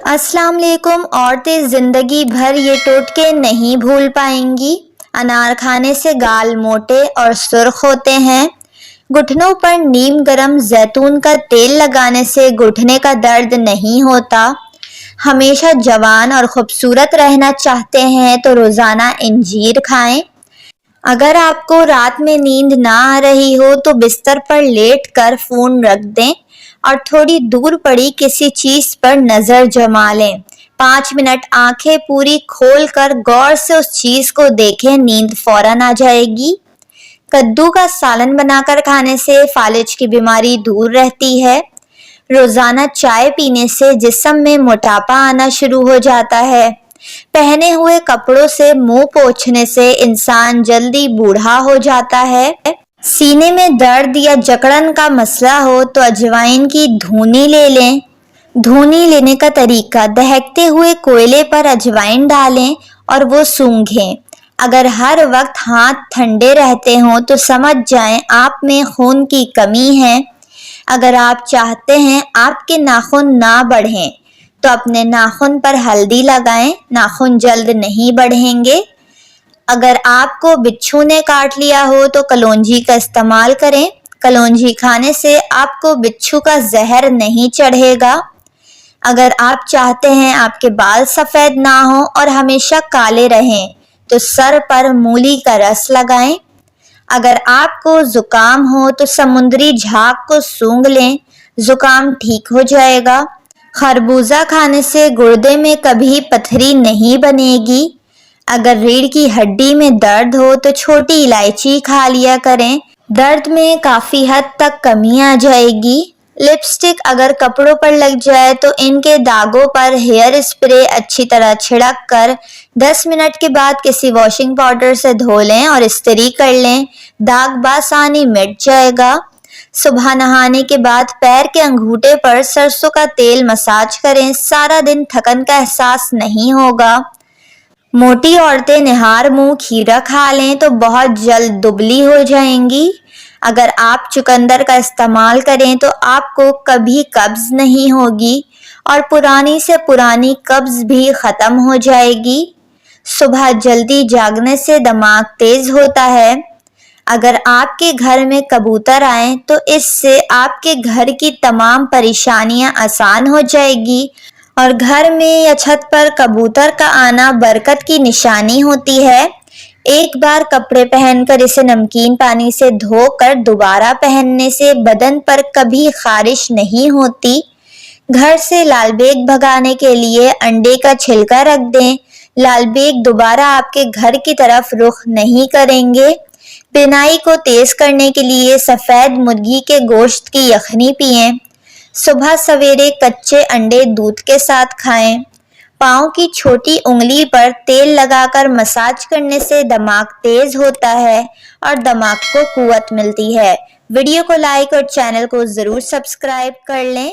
अस्सलाम वालेकुम। औरतें जिंदगी भर ये टोटके नहीं भूल पाएंगी। अनार खाने से गाल मोटे और सुर्ख होते हैं। घुटनों पर नीम गरम जैतून का तेल लगाने से घुटने का दर्द नहीं होता। हमेशा जवान और खूबसूरत रहना चाहते हैं तो रोजाना इंजीर खाएं। अगर आपको रात में नींद ना आ रही हो तो बिस्तर पर लेट कर फोन रख दें और थोड़ी दूर पड़ी किसी चीज पर नजर जमा लें। 5 मिनट आंखें पूरी खोल कर गौर से उस चीज को देखें, नींद फौरन आ जाएगी। कद्दू का सालन बनाकर खाने से फालिज की बीमारी दूर रहती है। रोजाना चाय पीने से जिस्म में मोटापा आना शुरू हो जाता है। पहने हुए कपड़ों से मुंह पोंछने से इंसान जल्दी बूढ़ा हो जाता है। सीने में दर्द या जकड़न का मसला हो तो अजवाइन की धूनी ले लें। धूनी लेने का तरीका, दहकते हुए कोयले पर अजवाइन डालें और वो सूंघें। अगर हर वक्त हाथ ठंडे रहते हों तो समझ जाएं आप में खून की कमी है। अगर आप चाहते हैं आपके नाखून ना बढ़ें तो अपने नाखून पर हल्दी लगाएं, नाखून जल्द नहीं बढ़ेंगे। अगर आपको बिच्छू ने काट लिया हो तो कलौंजी का इस्तेमाल करें। कलौंजी खाने से आपको बिच्छू का जहर नहीं चढ़ेगा। अगर आप चाहते हैं आपके बाल सफेद ना हो और हमेशा काले रहें तो सर पर मूली का रस लगाएं। अगर आपको जुकाम हो तो समुद्री झाग को सूंघ लें, जुकाम ठीक हो जाएगा। खरबूजा खाने से गुर्दे में कभी पथरी नहीं बनेगी। अगर रीढ़ की हड्डी में दर्द हो तो छोटी इलायची खा लिया करें, दर्द में काफी हद तक कमी आ जाएगी। लिपस्टिक अगर कपड़ों पर लग जाए तो इनके दागों पर हेयर स्प्रे अच्छी तरह छिड़क कर 10 मिनट के बाद किसी वॉशिंग पाउडर से धो लें और इस्त्री कर लें, दाग बासानी मिट जाएगा। सुबह नहाने के बाद पैर के अंगूठे पर सरसों का तेल मसाज करें, सारा दिन थकन का एहसास नहीं होगा। मोटी औरतें निहार मुंह खीरा खा लें तो बहुत जल्द दुबली हो जाएंगी। अगर आप चुकंदर का इस्तेमाल करें तो आपको कभी कब्ज नहीं होगी और पुरानी से पुरानी कब्ज भी खत्म हो जाएगी। सुबह जल्दी जागने से दिमाग तेज होता है। अगर आपके घर में कबूतर आए तो इससे आपके घर की तमाम परेशानियां आसान हो जाएगी और घर में या छत पर कबूतर का आना बरकत की निशानी होती है। एक बार कपड़े पहनकर इसे नमकीन पानी से धोकर दोबारा पहनने से बदन पर कभी खारिश नहीं होती। घर से लाल बेग भगाने के लिए अंडे का छिलका रख दें, लाल बेग दोबारा आपके घर की तरफ रुख नहीं करेंगे। बिनाई को तेज करने के लिए सफेद मुर्गी के गोश्त की यखनी पिएं। सुबह सवेरे कच्चे अंडे दूध के साथ खाएं। पाँव की छोटी उंगली पर तेल लगाकर मसाज करने से दिमाग तेज होता है और दिमाग को कुव्वत मिलती है। वीडियो को लाइक और चैनल को जरूर सब्सक्राइब कर लें।